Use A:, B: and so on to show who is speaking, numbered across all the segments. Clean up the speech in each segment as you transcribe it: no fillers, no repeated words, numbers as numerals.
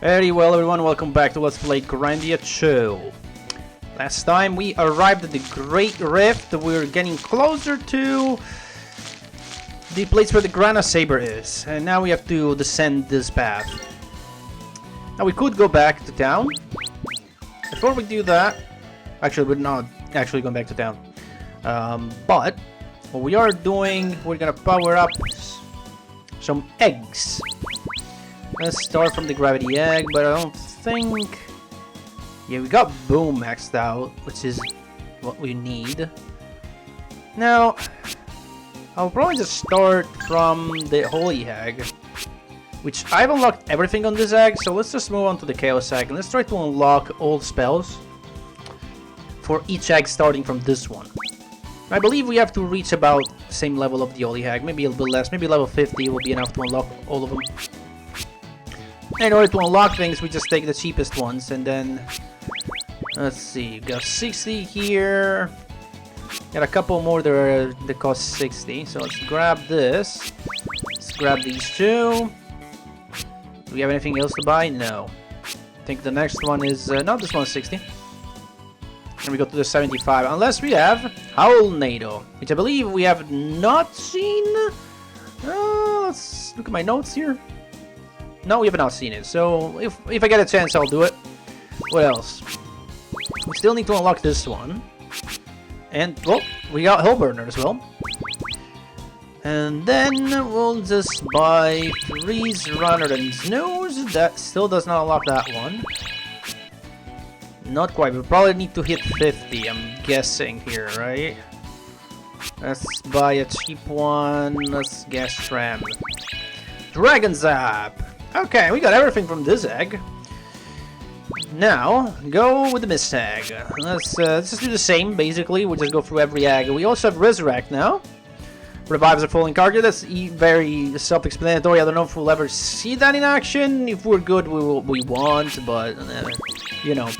A: Very well, everyone, welcome back to Let's Play Grandia II. Last time we arrived at the Great Rift. We're getting closer to the place where the Granasaber is, and now we have to descend this path. Now we could go back to town. Before we do that, actually we're not actually going back to town. But what we are doing, we're gonna power up some eggs. Let's start from the gravity egg, but I don't think... Yeah, we got boom maxed out, which is what we need. Now, I'll probably just start from the holy egg, which I've unlocked everything on this egg, so let's just move on to the chaos egg, and let's try to unlock all spells for each egg starting from this one. I believe we have to reach about the same level of the holy egg, maybe a little bit less, maybe level 50 will be enough to unlock all of them. In order to unlock things, we just take the cheapest ones, and then... Let's see, got 60 here. Got a couple more that cost 60, so let's grab this. Let's grab these two. Do we have anything else to buy? No. I think the next one is... no, this one's 60. And we go to the 75, unless we have Howlnado, which I believe we have not seen. Let's look at my notes here. No, we have not seen it, so if I get a chance, I'll do it. What else? We still need to unlock this one. And, well, we got Hellburner as well. And then we'll just buy Freeze Runner and Snooze. That still does not unlock that one. Not quite, we probably need to hit 50, I'm guessing here, right? Let's buy a cheap one. Let's guess Tram. Dragon Zap! Okay, we got everything from this egg. Now, go with the Mist Egg. Let's just do the same, basically. We'll just go through every egg. We also have Resurrect now. Revives a fallen character. That's very self-explanatory. I don't know if we'll ever see that in action. If we're good, we won't, but, you know,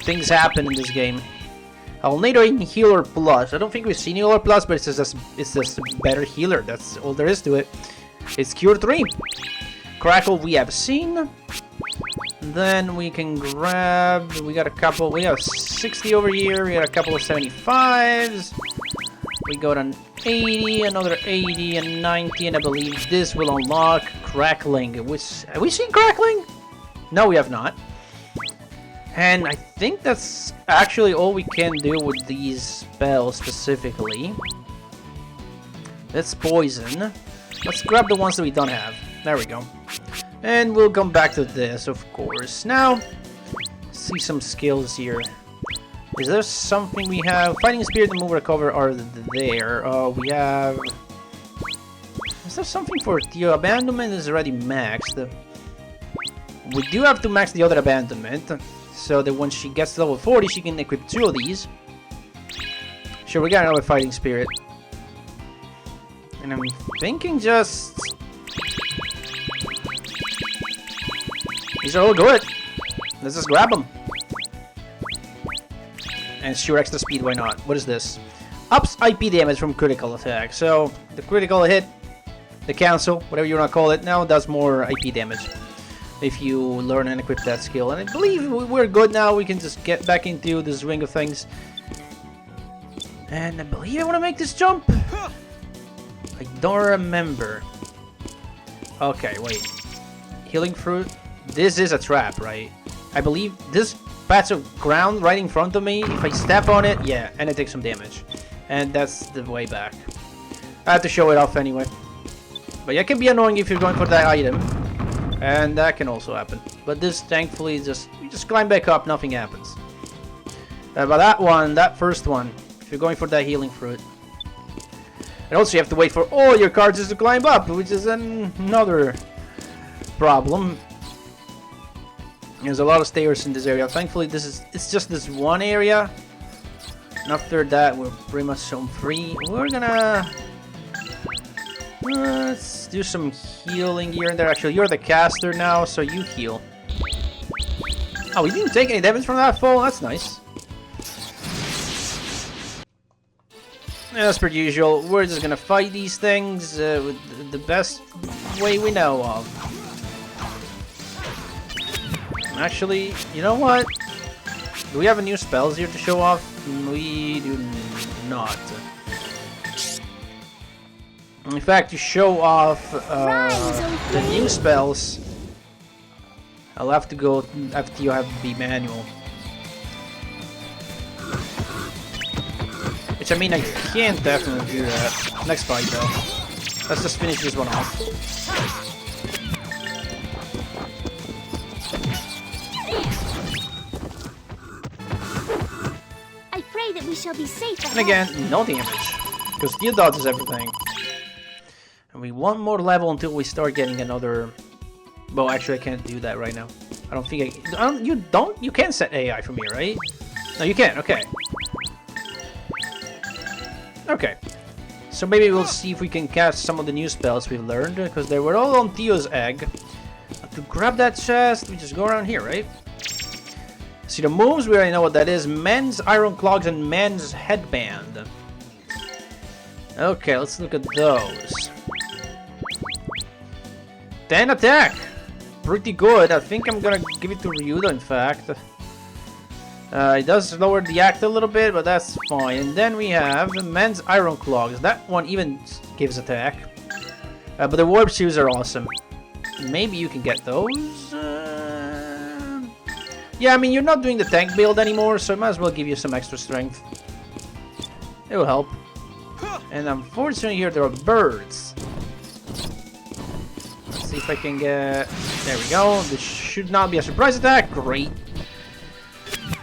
A: things happen in this game. I'll need a Healer Plus. I don't think we've seen Healer Plus, but it's just a better healer. That's all there is to it. It's Cure 3. Crackle we have seen. Then we can grab... We got a couple... We have 60 over here. We got a couple of 75s. We got an 80, another 80, and 90. And I believe this will unlock Crackling. Which... Have we seen Crackling? No, we have not. And I think that's actually all we can do with these spells specifically. That's Poison. Let's grab the ones that we don't have. There we go. And we'll come back to this, of course. Now, see some skills here. Is there something we have? Fighting Spirit and Move Recover are there. We have... Is there something for the Abandonment is already maxed. We do have to max the other Abandonment, so that when she gets to level 40, she can equip 2 of these. Sure, we got another Fighting Spirit. And I'm thinking just... These are all good. Let's just grab them. And sure, extra speed, why not? What is this? Ups IP damage from critical attack. So, the critical hit, the cancel, whatever you want to call it, now does more IP damage. If you learn and equip that skill. And I believe we're good now. We can just get back into this ring of things. And I believe I want to make this jump. I don't remember. Okay, wait. Healing Fruit. This is a trap, right? I believe this patch of ground right in front of me, if I step on it, yeah, and it takes some damage. And that's the way back. I have to show it off anyway. But yeah, it can be annoying if you're going for that item. And that can also happen. But this, thankfully, you just climb back up, nothing happens. But that one, that first one, if you're going for that Healing Fruit. And also you have to wait for all your cards to climb up, which is another problem. There's a lot of stairs in this area. Thankfully, it's just this one area. And after that, we're pretty much home free. We're gonna... let's do some healing here and there. Actually, you're the caster now, so you heal. Oh, we didn't take any damage from that fall? That's nice. As per usual, we're just gonna fight these things with the best way we know of. Actually, you know what? Do we have a new spells here to show off? We do not. In fact, to show off the new spells, I'll have to go after you have to be manual. Which I mean, I can definitely do that. Next fight though. Let's just finish this one off.
B: I pray that we shall be safe.
A: And again, no damage. Because steel dodges everything. And we want more level until we start getting another... Well, actually, I can't do that right now. I don't think you can set AI from here, right? No, you can't. Okay. Okay. So maybe we'll see if we can cast some of the new spells we've learned, because they were all on Theo's egg. To grab that chest, we just go around here, right? See the moves, we already know what that is. Men's Iron Clogs and Men's Headband. Okay, let's look at those. 10 attack! Pretty good. I think I'm gonna give it to Ryudo, in fact. It does lower the act a little bit, but that's fine. And then we have the Men's Iron Clogs. That one even gives attack. But the Warp Shoes are awesome. Maybe you can get those? Yeah, I mean, you're not doing the tank build anymore, so I might as well give you some extra strength. It will help. And unfortunately here there are birds. Let's see if I can get... There we go. This should not be a surprise attack. Great.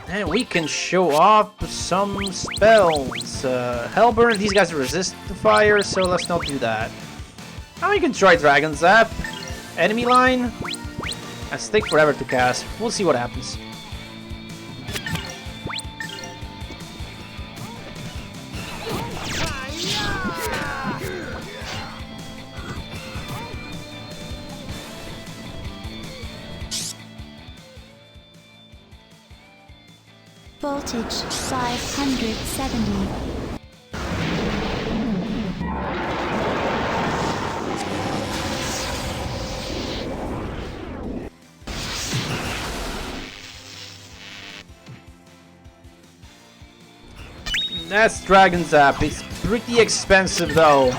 A: And we can show off some spells. Hellburn, these guys resist the fire, so let's not do that. Now we can try Dragon Zap. Enemy line. That's take forever to cast. We'll see what happens.
B: Voltage 570.
A: That's Dragon Zap. It's pretty expensive though,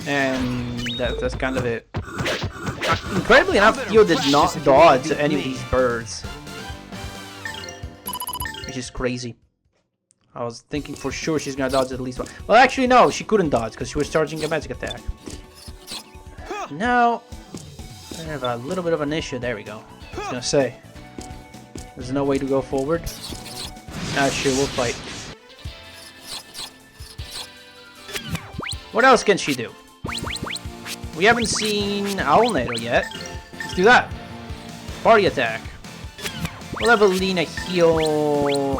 A: and that's kind of it. Incredibly enough, Theo did not dodge any of these birds, which is crazy. I was thinking for sure she's gonna dodge at least one. Well, actually no, she couldn't dodge because she was charging a magic attack. Now, I have a little bit of an issue. There we go. I was gonna say, there's no way to go forward. Ah, sure, we'll fight. What else can she do? We haven't seen Owl Nail yet. Let's do that. Party attack. We'll have Elena heal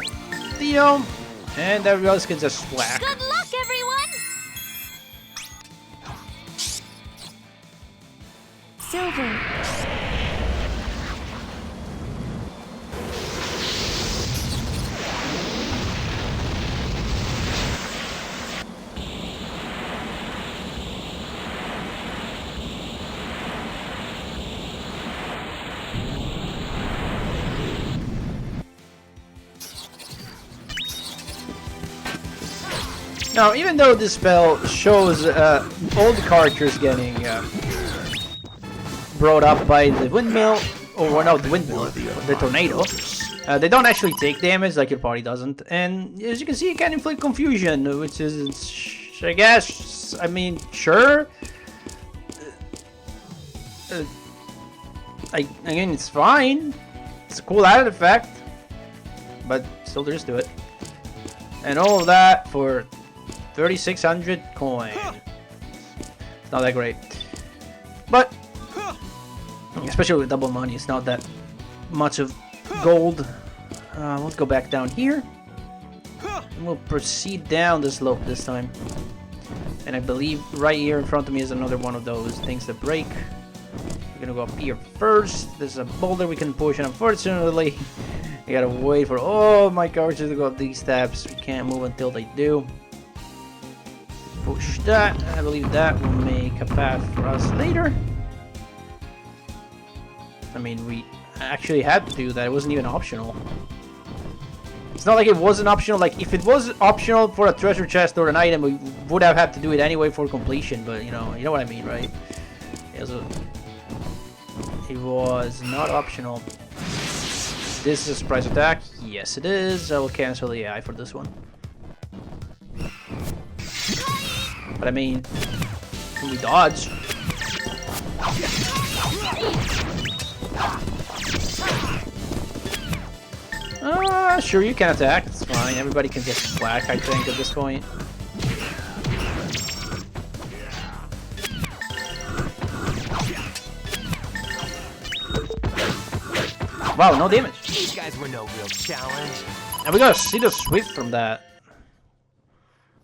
A: Theo, and everyone else can just whack.
B: Good luck, everyone! Silver.
A: Now, even though this spell shows all the characters getting brought up by the windmill, or no, the windmill, the tornado, they don't actually take damage like your party doesn't. And as you can see, it can inflict confusion, which is, I guess, I mean, sure. Again, it's fine. It's a cool added effect, but still there is to it. And all of that for 3,600 coin. It's not that great, but especially with double money, it's not that much of gold. Let's go back down here, and we'll proceed down the slope this time. And I believe right here in front of me is another one of those things that break. We're gonna go up here first. There's a boulder we can push, and unfortunately, I gotta wait for all my characters to go up these steps. We can't move until they do. Push that. I believe that will make a path for us later. I mean, we actually had to do that. It wasn't even optional. It's not like it wasn't optional. Like, if it was optional for a treasure chest or an item, we would have had to do it anyway for completion. But, you know what I mean, right? It was not optional. This is a surprise attack. Yes, it is. I will cancel the AI for this one. But I mean, can we dodge? Sure, you can attack. It's fine. Everybody can just whack, I think, at this point. Wow, no damage.
C: These guys were no real challenge.
A: And we got a Seed of Swift from that.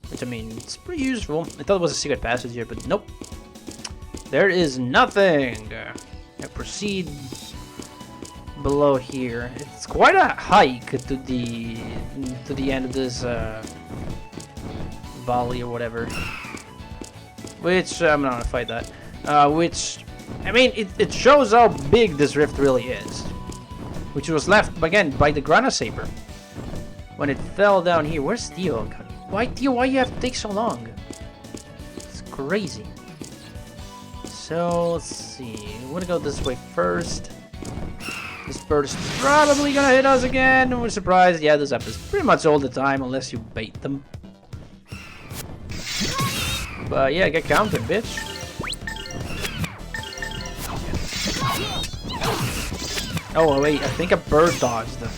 A: Which, I mean, it's pretty useful. I thought it was a secret passage here, but nope. There is nothing. I proceed below here. It's quite a hike to the end of this valley or whatever. Which I'm not gonna fight that. Which, I mean, it shows how big this rift really is. Which was left again by the Granasaber when it fell down here. Where's Theo? Why, Theo? Why you have to take so long? It's crazy. So let's see. I'm gonna go this way first. This bird is probably gonna hit us again. We're surprised. Yeah, this happens pretty much all the time unless you bait them. But yeah, get counted, bitch. Oh wait, I think a bird dodged them.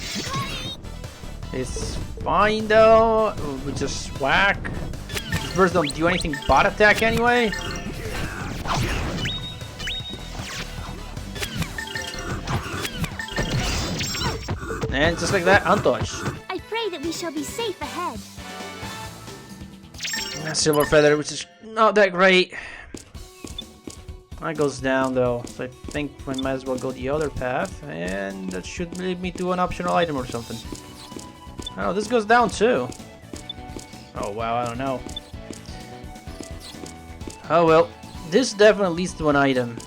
A: It's fine though. We just whack. These birds don't do anything but attack anyway. And just like that, untouched.
B: I pray that we shall be safe ahead.
A: Silver feather, which is not that great. That goes down though, so I think we might as well go the other path, and that should lead me to an optional item or something. Oh, this goes down too. Oh wow, I don't know. Oh well, this definitely leads to an item.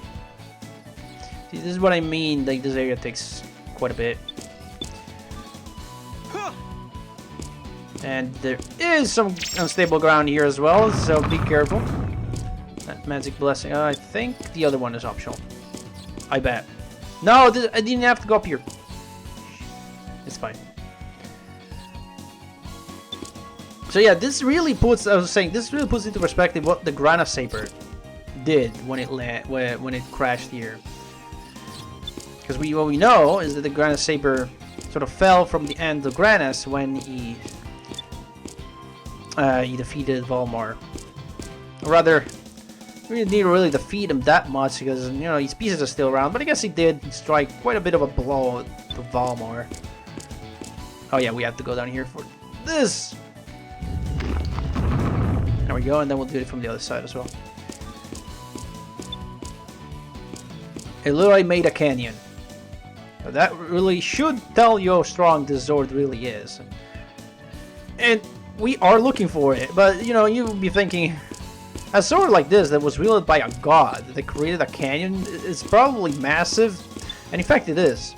A: See, this is what I mean, like this area takes quite a bit. And there is some unstable ground here as well, so be careful. That magic blessing. I think the other one is optional. I bet. No, I didn't have to go up here. It's fine. So yeah, this really puts. I was saying this really puts into perspective what the Granasaber did when it crashed here. Because what we know is that the Granasaber sort of fell from the end of Granas when he defeated Valmar. Or rather, we didn't need to really defeat him that much because, you know, his pieces are still around. But I guess he did strike quite a bit of a blow to Valmar. Oh yeah, we have to go down here for this. There we go, and then we'll do it from the other side as well. It literally made a canyon. That really should tell you how strong this sword really is. And we are looking for it, but you know, you'll be thinking, a sword like this that was wielded by a god that created a canyon is probably massive, and in fact it is.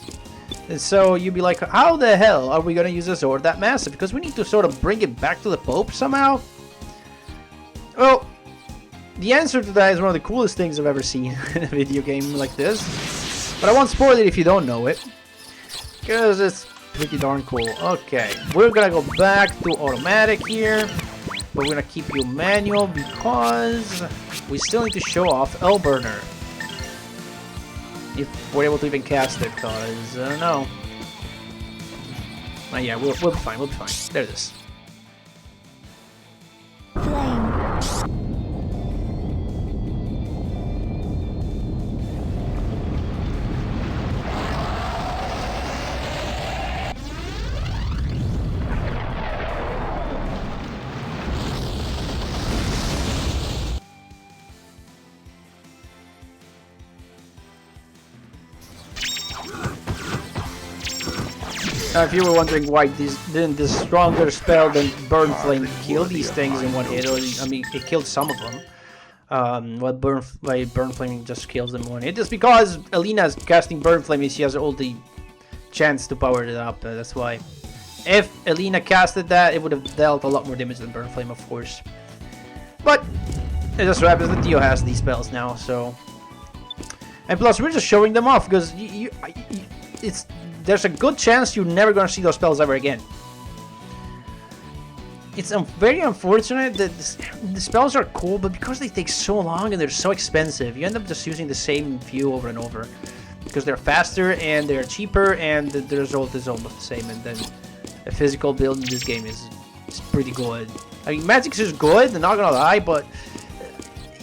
A: And so you'd be like, how the hell are we gonna use a sword that massive? Because we need to sort of bring it back to the Pope somehow? Well, the answer to that is one of the coolest things I've ever seen in a video game like this. But I won't spoil it if you don't know it, because it's pretty darn cool. Okay, we're gonna go back to automatic here, but we're gonna keep you manual because we still need to show off Elburner. If we're able to even cast it, because I don't know. Yeah, we'll be fine, we'll be fine. There it is.
B: Flame.
A: If you were wondering why didn't this stronger spell than Burn Flame kill these things in one hit, or I mean, it killed some of them. What burn flame just kills them one. It is because Elena's casting burn flame and she has all the chance to power it up. That's why. If Elena casted that, it would have dealt a lot more damage than burn flame, of course. But it just so happens that Theo has these spells now, so. And plus, we're just showing them off because there's a good chance you're never gonna see those spells ever again. It's very unfortunate that the spells are cool, but because they take so long and they're so expensive, you end up just using the same few over and over. Because they're faster and they're cheaper and the result is almost the same. And then a physical build in this game is pretty good. I mean, Magic's is good, I'm not gonna lie, but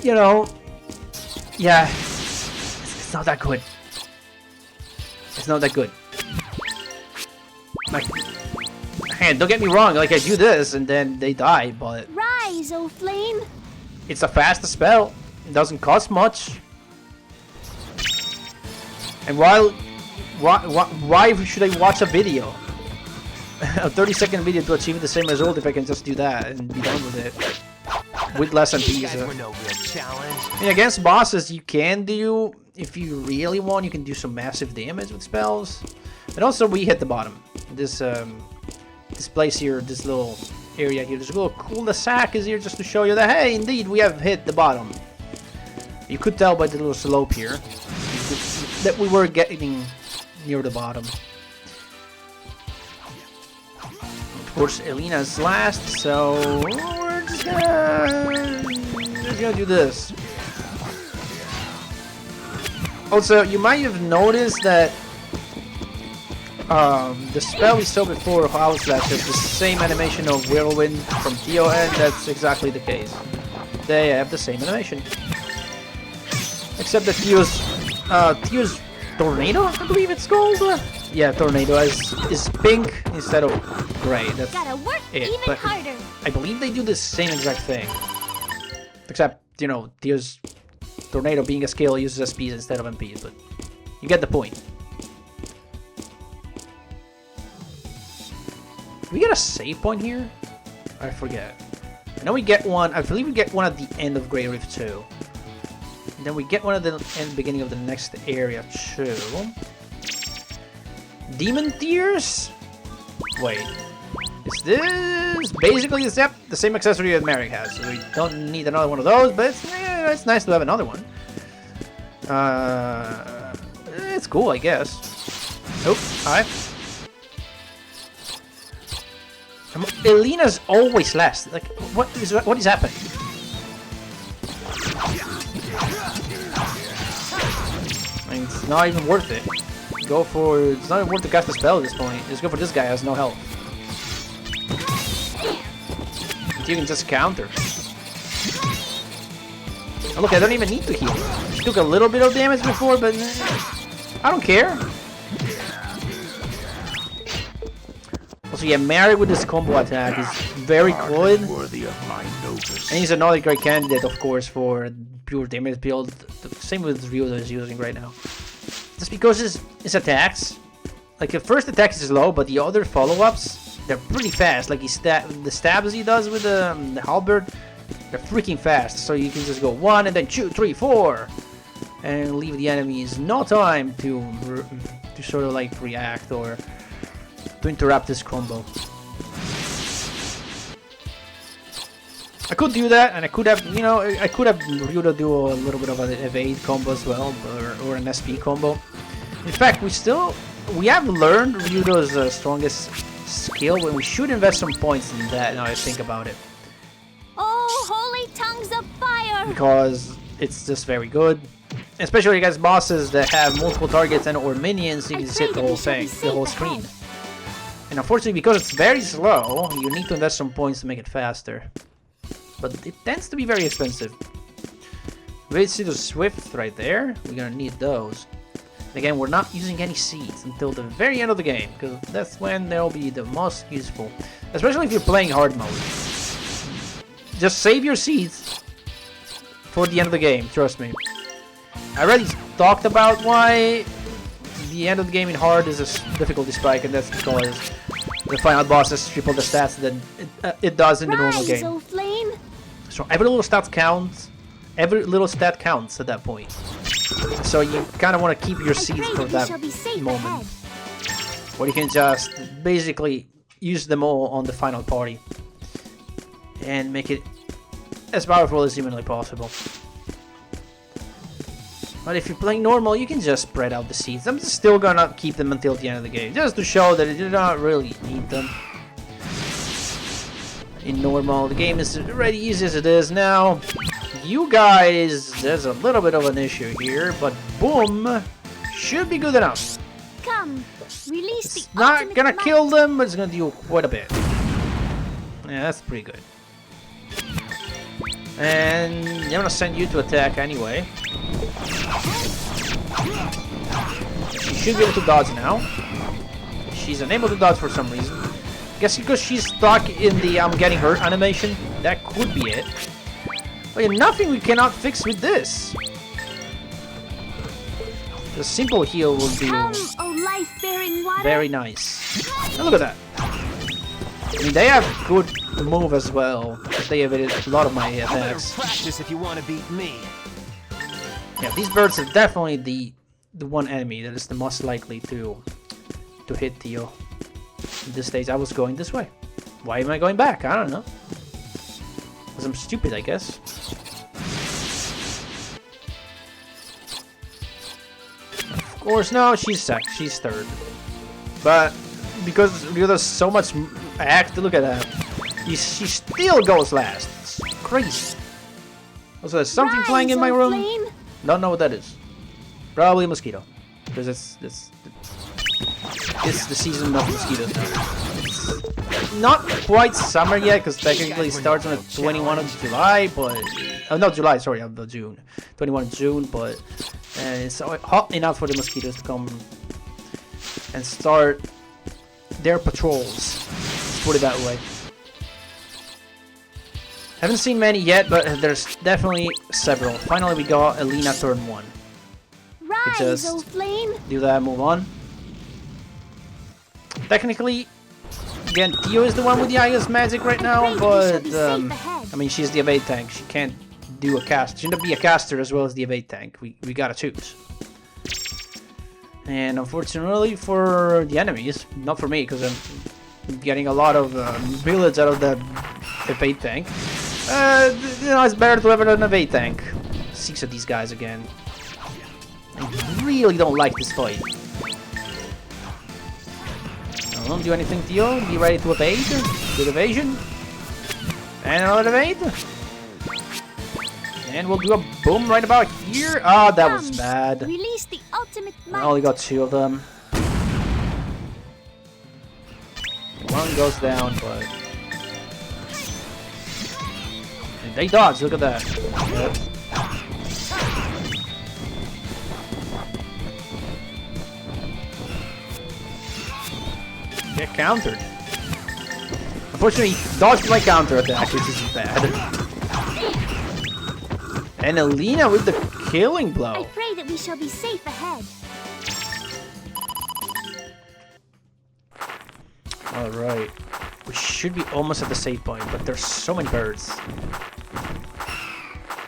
A: you know, yeah, it's not that good. It's not that good. Like, don't get me wrong, like I do this and then they die, but
B: Rise, O flame!
A: it's a fast spell. It doesn't cost much. And why should I watch a video? A 30-second video to achieve the same result if I can just do that and be done with it. With less MPs.
C: Guys were no real challenge.
A: And against bosses, you can do, if you really want, you can do some massive damage with spells. And also, we hit the bottom. This place here, this little area here, this little cul-de-sac is here just to show you that, hey, indeed, we have hit the bottom. You could tell by the little slope here that we were getting near the bottom. Of course, Elena's last, so we're just gonna do this. Also, you might have noticed that the spell we saw before of Outslash has the same animation of Whirlwind from Theo, and that's exactly the case. They have the same animation. Except that Theo's Tornado, I believe it's called? Yeah, Tornado is pink instead of gray. That's
B: Gotta work
A: it.
B: even
A: But
B: harder.
A: I believe they do the same exact thing. Except, you know, Theo's Tornado being a skill uses SPs instead of MPs, but you get the point. We get a save point here? I forget. I know we get one. I believe we get one at the end of Grey Rift 2. And then we get one at the beginning of the next area too. Demon Tears? Wait. Is this basically the same accessory that Merrick has? So we don't need another one of those, but it's nice to have another one. It's cool, I guess. Oh, hi. Elena's always last. Like, what is happening? I mean, it's not even worth it. It's not even worth to cast a spell at this point. Just go for this guy who has no health. You can just counter. Oh, look, I don't even need to heal. She took a little bit of damage before, but I don't care. Also, yeah, Mary with this combo attack is very good. And he's another great candidate, of course, for pure damage build. Same with Ryudo is using right now. Just because his attacks, like the first attack is slow, but the other follow-ups, they're pretty fast. Like the stabs he does with the halberd, they're freaking fast. So you can just go 1 and then 2, 3, 4, and leave the enemies no time to sort of like react or to interrupt this combo. I could do that, and I could have, you know, I could have Ryudo do a little bit of an evade combo as well, or an SP combo. In fact, we have learned Ryudo's strongest skill, but we should invest some points in that now I think about it.
B: Oh, holy tongues of fire!
A: Because it's just very good. Especially against bosses that have multiple targets and or minions, you can just hit the whole thing, the whole screen. And unfortunately, because it's very slow, you need to invest some points to make it faster. But it tends to be very expensive. We see the Swift right there. We're gonna need those. And again, we're not using any seeds until the very end of the game, because that's when they'll be the most useful. Especially if you're playing hard mode. Just save your seeds for the end of the game, trust me. I already talked about why the end of the game in hard is a difficulty spike, and that's because the final boss has triple the stats than it does in the normal game.
B: O flame.
A: So every little stat counts, Every little stat counts at that point. So you kind of want to keep your seeds for that moment. Or you can just basically use them all on the final party. And make it as powerful as humanly possible. But if you're playing normal, you can just spread out the seeds. I'm still gonna keep them until the end of the game, just to show that you do not really need them. In normal, the game is already easy as it is now. You guys, there's a little bit of an issue here, but boom, should be good enough.
B: Come, release
A: It's
B: the
A: not
B: ultimate
A: gonna
B: might.
A: kill them, but it's gonna do quite a bit. Yeah, that's pretty good. And I'm gonna send you to attack anyway. She should be able to dodge now. She's unable to dodge for some reason. Guess because she's stuck in the I'm getting hurt animation. That could be it. But yeah, nothing we cannot fix with this. The simple heal will do
B: Come, oh life-bearing water.
A: very nice. And look at that. I mean, they have good move as well. They evaded a lot of my
C: You better
A: attacks.
C: practice if you want to beat me.
A: Yeah, these birds are definitely the one enemy that is the most likely to hit Theo. At this stage, I was going this way. Why am I going back? I don't know. Because I'm stupid, I guess. Of course, no, she's second. She's third. But because Ryudo's so much act, look at that. She still goes last. It's crazy. Also, there's something playing in my room.
B: Flame.
A: Don't know what that is. Probably a mosquito. Because it's the season of mosquitoes now. It's not quite summer yet, because technically it starts on the 21st of July, but... Oh, not July, sorry, of June. 21st of June, but... it's hot enough for the mosquitoes to come and start their patrols. Let's put it that way. Haven't seen many yet, but there's definitely several. Finally, we got Elena turn 1.
B: Rise,
A: just
B: oh flame.
A: Do that, move on. Technically, again, Theo is the one with the highest magic right now, but I mean, she's the evade tank. She can't do a cast. She shouldn't be a caster as well as the evade tank. We gotta choose. And unfortunately for the enemies, not for me, because I'm getting a lot of bullets out of the evade tank. You know, it's better to have an evade tank. 6 of these guys again. I really don't like this fight. Don't do anything, Theo. Be ready to evade. Good evasion. And another evade. And we'll do a boom right about here. Oh, that was bad.
B: Release the ultimate
A: I
B: might.
A: only got 2 of them. One goes down, but... And they dodge, look at that. Yep. Get countered. Unfortunately, he dodged my counter attack, which is bad. And Elena with the killing
B: I
A: blow.
B: pray that we shall be safe ahead.
A: Alright. We should be almost at the save point, but there's so many birds.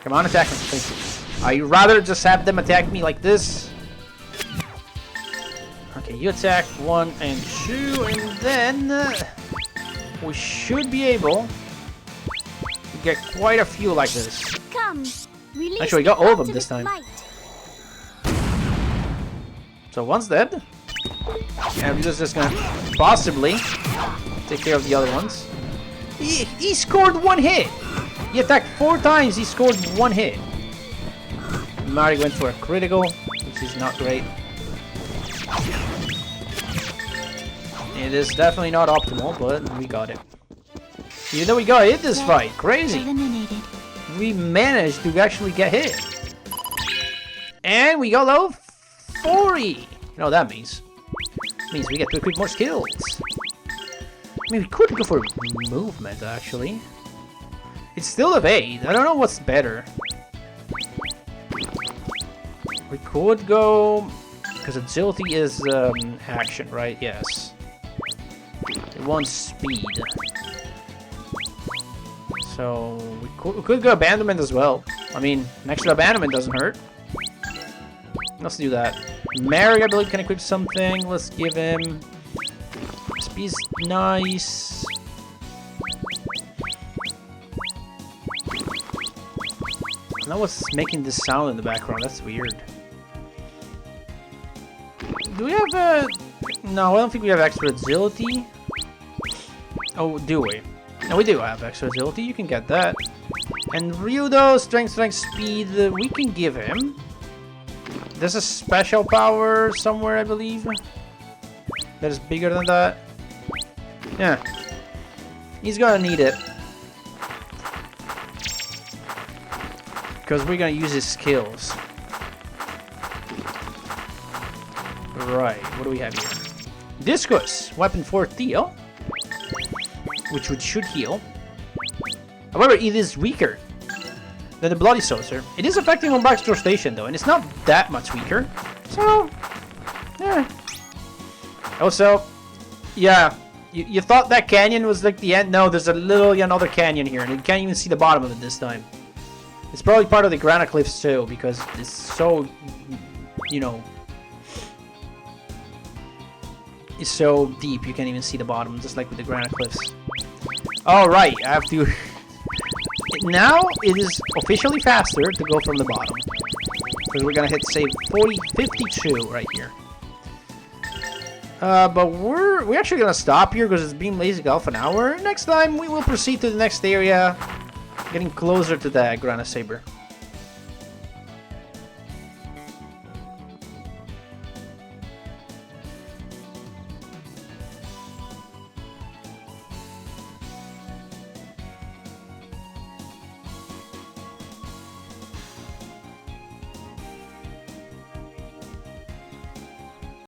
A: Come on, attack me. Thank you. I'd rather just have them attack me like this. Okay, you attack 1 and 2, and then we should be able to get quite a few like this.
B: Come, release
A: Actually, we got
B: the
A: all of them this
B: ultimate
A: time.
B: might.
A: So one's dead. And we're just gonna possibly take care of the other ones. He scored 1 hit! He attacked 4 times, he scored 1 hit. Mari went for a critical, which is not great. It is definitely not optimal, but we got it. Even though we got hit this fight, crazy.
B: Eliminated.
A: We managed to actually get hit. And we got level 40. You know what that means? It means we get to equip more skills. I mean, we could go for movement, actually. It's still evade. I don't know what's better. We could go... Because agility is action, right? Yes. It wants speed. So we could go abandonment as well. I mean, an extra abandonment doesn't hurt. Let's do that. Mary, I believe, can equip something. Let's give him... Speed's nice. That was making this sound in the background. That's weird. Do we have a... No, I don't think we have extra agility. Oh, do we? No, we do have extra agility. You can get that. And Ryudo, strength, speed, we can give him. There's a special power somewhere, I believe. That is bigger than that. Yeah. He's gonna need it. Because we're gonna use his skills. Right, what do we have here? Discus, weapon for Theo. Which should heal. However, it is weaker than the Bloody Saucer. It is effective on Backstore Station though, and it's not that much weaker. So, yeah. Also, yeah, you thought that canyon was like the end? No, there's another canyon here, and you can't even see the bottom of it this time. It's probably part of the Grana Cliffs too, because it's so, you know, it's so deep you can't even see the bottom, just like with the Grana Cliffs. All right, I have to. Now it is officially faster to go from the bottom, because we're gonna hit save 52 right here. But we're actually gonna stop here because it's been lazy golf an hour. Next time we will proceed to the next area, getting closer to the Granasaber.